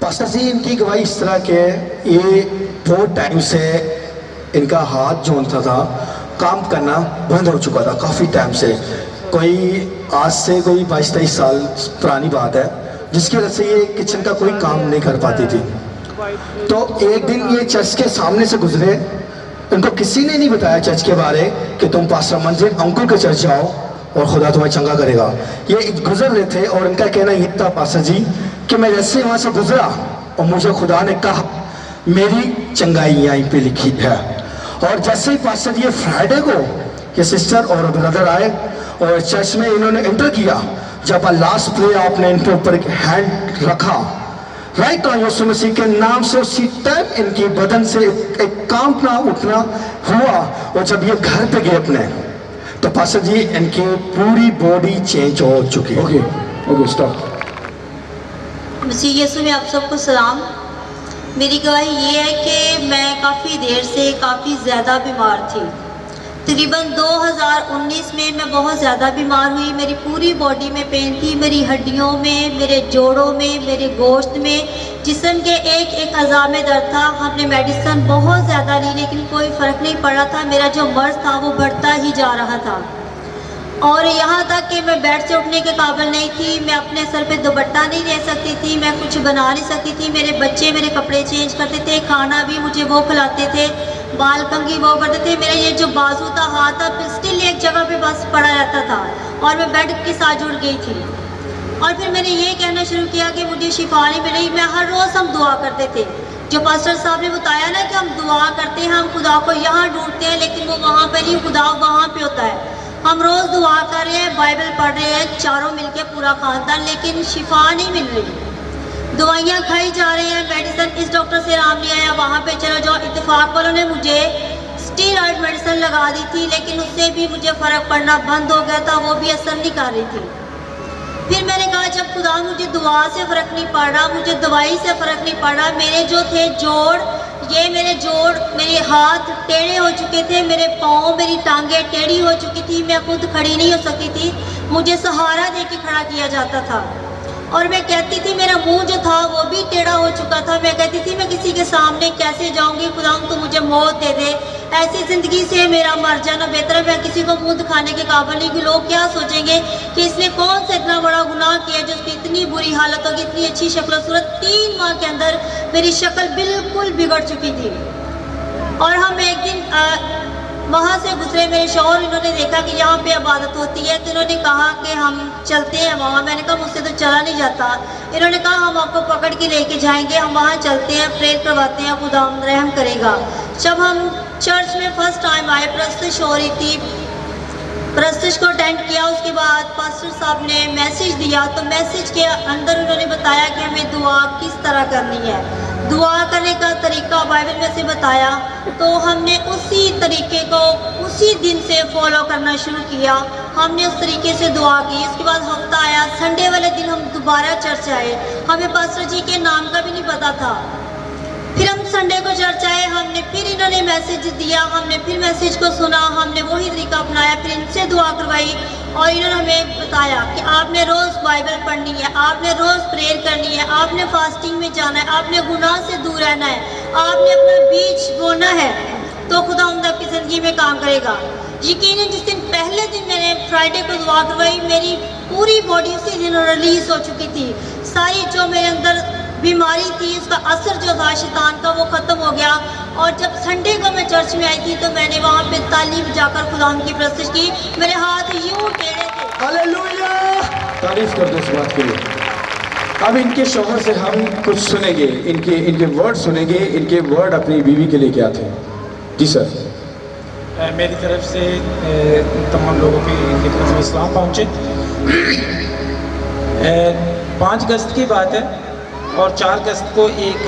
Pastor जी इनकी गवाही इस तरह के ये बहुत टाइम से इनका हाथ जो था काम करना बंद हो चुका था काफ़ी टाइम से, कोई आज से कोई 22-23 साल पुरानी बात है, जिसकी वजह से ये किचन का कोई काम नहीं कर पाती थी। तो एक दिन ये चर्च के सामने से गुजरे, इनको किसी ने नहीं बताया चर्च के बारे कि तुम पास्टर मंजिल अंकुल के चर्च जाओ और खुदा तुम्हें चंगा करेगा। ये गुजर रहे थे और इनका कहना ये था पास्टर जी कि मैं जैसे वहाँ से गुजरा और मुझे खुदा ने कहा मेरी चंगाई यहीं पे लिखी है। और जैसे ही पास्टर जी फ्राइडे को ये सिस्टर और ब्रदर आए और चर्च में इन्होंने एंटर किया, जब लास्ट प्रे आपने इनके ऊपर एक हैंड रखा राइट ऑन यीशु मसीह के नाम से, उसी टाइम इनकी बदन से एक कांपना उठना हुआ। और जब ये घर पे गए अपने, तो पास्टर जी इनकी पूरी बॉडी चेंज हो चुकी है। Okay stop. मसीह यीशु में आप सबको सलाम। मेरी गवाही ये है कि मैं काफ़ी देर से काफ़ी ज़्यादा बीमार थी। तकरीबन 2019 में मैं बहुत ज़्यादा बीमार हुई। मेरी पूरी बॉडी में पेन थी, मेरी हड्डियों में, मेरे जोड़ों में, मेरे गोश्त में, जिस्म के एक एक अज़ा में दर्द था। हमने मेडिसिन बहुत ज़्यादा ली लेकिन कोई फ़र्क नहीं पड़ रहा था। मेरा जो मर्ज़ था वो बढ़ता ही जा रहा था और यहाँ तक कि मैं बेड से उठने के काबिल नहीं थी। मैं अपने सर पे दुपट्टा नहीं ले सकती थी, मैं कुछ बना नहीं सकती थी। मेरे बच्चे मेरे कपड़े चेंज करते थे, खाना भी मुझे वो खिलाते थे, बाल कंघी वो करते थे। मेरा ये जो बाजू था, हाथ था, स्टिल एक जगह पे बस पड़ा रहता था और मैं बेड के साथ जुड़ गई थी। और फिर मैंने ये कहना शुरू किया कि मुझे शिफा नहीं मिली। मैं हर रोज़ हम दुआ करते थे, जो पास्टर साहब ने बताया ना कि हम दुआ करते हैं, हम खुदा को यहाँ ढूंढते हैं लेकिन वो वहाँ पर नहीं, खुदा वहाँ पर होता है। हम रोज़ दुआ कर रहे हैं, बाइबल पढ़ रहे हैं चारों मिलके पूरा खानदान, लेकिन शिफा नहीं मिल रही। दवाइयाँ खाई जा रही हैं, मेडिसिन इस डॉक्टर से आराम नहीं आया, वहाँ पे चलो जाओ। इत्तेफाक वालों ने मुझे स्टीरॉयड मेडिसिन लगा दी थी लेकिन उससे भी मुझे फ़र्क पड़ना बंद हो गया था, वो भी असर नहीं कर रही थी। फिर मैंने कहा जब खुदा मुझे दुआ से फ़र्क नहीं पड़ रहा, मुझे दवाई से फ़र्क नहीं पड़ रहा, मेरे जो थे जोड़, ये मेरे जोड़, मेरे हाथ टेढ़े हो चुके थे, मेरे पाँव, मेरी टांगें टेढ़ी हो चुकी थी, मैं खुद खड़ी नहीं हो सकती थी, मुझे सहारा दे के खड़ा किया जाता था। और मैं कहती थी, मेरा मुंह जो था वो भी टेढ़ा हो चुका था। मैं कहती थी मैं किसी के सामने कैसे जाऊंगी, खुदा तो मुझे मौत दे दे, ऐसी ज़िंदगी से मेरा मर जाना बेहतर है। मैं किसी को मुंह दिखाने के काबिल नहीं कि लोग क्या सोचेंगे कि इसने कौन सा इतना बड़ा गुनाह किया जो उसकी इतनी बुरी हालत होगी, इतनी अच्छी शक्ल सूरत। 3 माह के अंदर मेरी शक्ल बिल्कुल बिगड़ चुकी थी। और हम एक दिन वहाँ से गुजरे, मेरे शौहर, इन्होंने देखा कि यहाँ पे इबादत होती है तो इन्होंने कहा कि हम चलते हैं वहाँ। मैंने कहा मुझसे तो चला नहीं जाता। इन्होंने कहा हम आपको पकड़ के लेके जाएंगे, हम वहाँ चलते हैं, प्रेयर करवाते हैं, खुदा रहम करेगा। जब हम चर्च में फर्स्ट टाइम आए, प्रस्तुत हो रही थी, प्रस्तुत को अटेंड किया, उसके बाद पास्टर साहब ने मैसेज दिया। तो मैसेज के अंदर उन्होंने बताया कि हमें दुआ किस तरह करनी है, दुआ करने का तरीका बाइबल में से बताया। तो हमने उसी तरीके को उसी दिन से फॉलो करना शुरू किया। हमने उस तरीके से दुआ की। इसके बाद हफ्ता आया, संडे वाले दिन हम दोबारा चर्च आए। हमें पास्टर जी के नाम का भी नहीं पता था। फिर हम संडे को चर्च आए, हमने फिर इन्होंने मैसेज दिया, हमने फिर मैसेज को सुना, हमने वही तरीका अपनाया, फिर इनसे दुआ करवाई। और इन्होंने हमें बताया कि आपने रोज़ बाइबल पढ़नी है, आपने रोज़ प्रेयर करनी है, आपने फास्टिंग में जाना है, आपने गुनाह से दूर रहना है, आपने अपना बीज बोना है, तो खुदा आपकी ज़िंदगी में काम करेगा। यकीनन जिस दिन पहले दिन मैंने फ्राइडे को दुआ करवाई, मेरी पूरी बॉडी उसी दिन रिलीज़ हो चुकी थी। सारी जो मेरे अंदर बीमारी थी, उसका असर जो था शैतान का, वो ख़त्म हो गया। और जब संडे को मैं चर्च में आई थी तो मैंने वहाँ पे ताली बजाकर खुदा की प्रस्तुत की। मेरे हाथ यूँ टेढ़े थे। हालेलुया, तारीफ कर दो इस बात के लिए। अब इनके शौहर से हम कुछ सुनेंगे, इनके वर्ड सुनेंगे। इनके वर्ड अपनी बीवी के लिए क्या थे? जी सर। मेरी तरफ से तमाम लोगों की तरफ से इस्लाम पहुँचे। 5 अगस्त की बात है और 4 अगस्त को एक,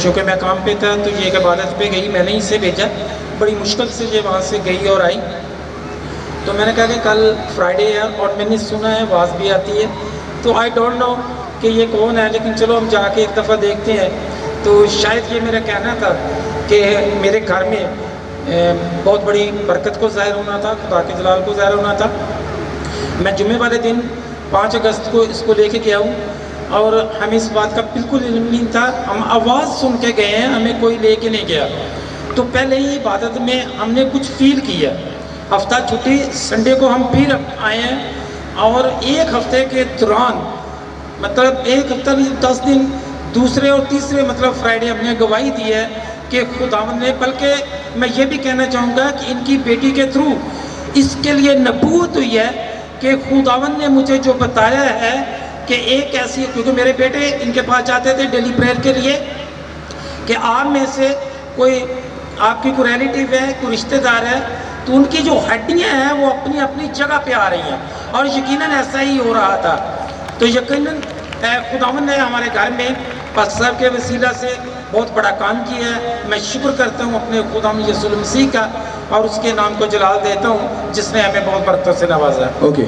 चूँकि मैं काम पे था तो ये एक इबादत पे गई, मैंने इसे भेजा, बड़ी मुश्किल से ये वहाँ से गई और आई। तो मैंने कहा कि कल फ्राइडे है और मैंने सुना है आवाज़ भी आती है, तो आई डोंट नो कि ये कौन है, लेकिन चलो हम जाके एक दफ़ा देखते हैं। तो शायद ये मेरा कहना था कि मेरे घर में बहुत बड़ी बरकत को ज़ाहिर होना था, खुदा के जलाल को ज़ाहिर होना था। मैं जुम्मे वाले दिन 5 अगस्त को इसको लेके गया हूँ। और हमें इस बात का बिल्कुल इल्म नहीं था। हम आवाज़ सुन के गए हैं, हमें कोई लेके नहीं गया। तो पहले ही इबादत में हमने कुछ फील किया। हफ्ता छुट्टी संडे को हम फिर आए हैं और एक हफ्ते के दौरान मतलब एक हफ्ता नहीं 10 दिन दूसरे और तीसरे मतलब फ्राइडे हमने गवाही दी है कि खुदावंद ने, बल्कि मैं ये भी कहना चाहूँगा कि इनकी बेटी के थ्रू इसके लिए नबूवत हुई है कि खुदावंद ने मुझे जो बताया है कि एक ऐसी, क्योंकि मेरे बेटे इनके पास जाते थे डेली प्रेयर के लिए कि आप में से कोई आपकी कोई रिलेटिव है, कोई रिश्तेदार है, तो उनकी जो हड्डियाँ हैं वो अपनी अपनी जगह पे आ रही हैं। और यकीनन ऐसा ही हो रहा था। तो यकीनन खुदावंद ने हमारे घर में पास्टर साहब के वसीला से बहुत बड़ा काम किया है। मैं शुक्र करता हूँ अपने खुदावंद यीशु मसीह का और उसके नाम को जलाल देता हूँ जिसने हमें बहुत बरकतों से नवाजा। ओके,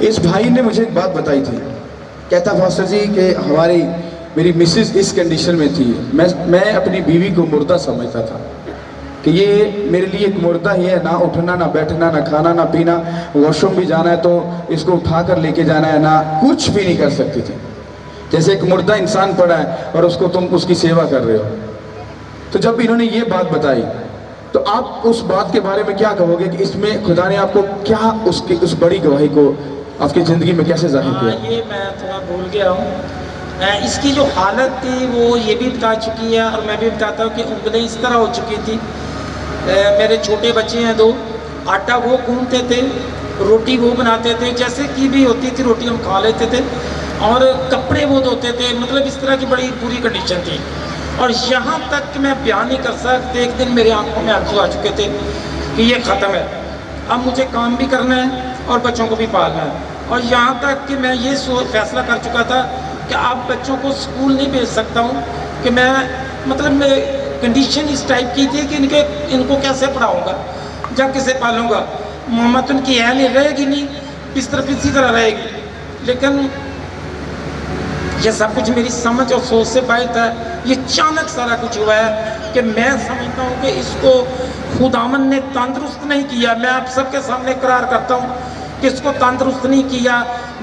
इस भाई ने मुझे एक बात बताई थी, कहता पास्टर जी कि मेरी मिसेस इस कंडीशन में थी, मैं अपनी बीवी को मुर्दा समझता था कि ये मेरे लिए एक मुर्दा ही है, ना उठना ना बैठना ना खाना ना पीना, वॉशरूम भी जाना है तो इसको उठा कर लेके जाना है, ना कुछ भी नहीं कर सकती थी। जैसे एक मुर्दा इंसान पड़ा है और उसको तुम उसकी सेवा कर रहे हो। तो जब इन्होंने ये बात बताई तो आप उस बात के बारे में क्या कहोगे कि इसमें खुदा ने आपको क्या उस बड़ी गवाही को आपकी ज़िंदगी में कैसे जाहिर किया? ये मैं थोड़ा भूल गया हूँ। इसकी जो हालत थी वो ये भी बता चुकी है और मैं भी बताता हूँ कि उंगलें इस तरह हो चुकी थी। मेरे छोटे बच्चे हैं 2, आटा वो गूंथते थे, रोटी वो बनाते थे, जैसे की भी होती थी रोटी हम खा लेते थे, और कपड़े वो धोते थे। मतलब इस तरह की बड़ी बुरी कंडीशन थी। और यहाँ तक कि मैं बयान नहीं कर सकता, एक दिन मेरे आंखों में आंसू आ चुके थे कि ये ख़त्म है, अब मुझे काम भी करना है और बच्चों को भी पालना है। और यहाँ तक कि मैं ये फैसला कर चुका था कि अब बच्चों को स्कूल नहीं भेज सकता हूँ, कि मैं मतलब कंडीशन इस टाइप की थी कि इनको कैसे पढ़ाऊँगा, जब किसे पालूँगा। मामा तो उनकी है नहीं, रहेगी नहीं, इस तरफ इसी तरह रहेगी। लेकिन ये सब कुछ मेरी समझ और सोच से बाहर था। ये अचानक सारा कुछ हुआ है कि मैं समझता हूँ कि इसको खुदावंद ने तंदुरुस्त नहीं किया। मैं आप सबके सामने करार करता हूँ कि इसको तंदुरुस्त नहीं किया,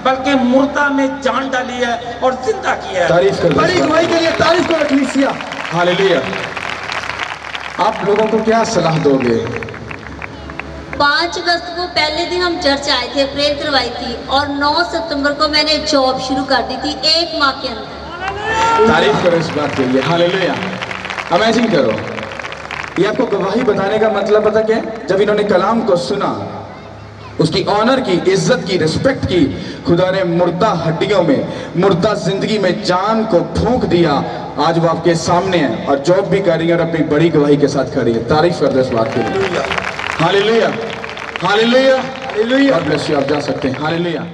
बल्कि मुर्दा में जान डाली है और जिंदा किया है। तारीफ कर बड़ी गवाही के लिए तारीफ करो कलीसिया। हालेलुया। आप लोगों को क्या सलाह दोगे? 5 अगस्त को पहले दिन हम चर्च आए थे, प्रेयर करवाई थी, और 9 सितंबर को मैंने जॉब शुरू कर दी थी 1 माह के अंदर। तारीफ करो इस बात के लिए। हालेलुया। इमेजिन करो, ये आपको गवाही बताने का मतलब पता क्या है? जब इन्होंने कलाम को सुना, उसकी ऑनर की, इज्जत की, रिस्पेक्ट की, खुदा ने मुर्दा हड्डियों में, मुर्दा जिंदगी में जान को फूंक दिया। आज वो आपके सामने है और जॉब भी कर रही है और अपनी बड़ी गवाही के साथ खड़ी है। तारीफ कर दो इस बात के लिए। Hallelujah, hallelujah, hallelujah. God bless you. आप जा सकते हैं। हालेलुया।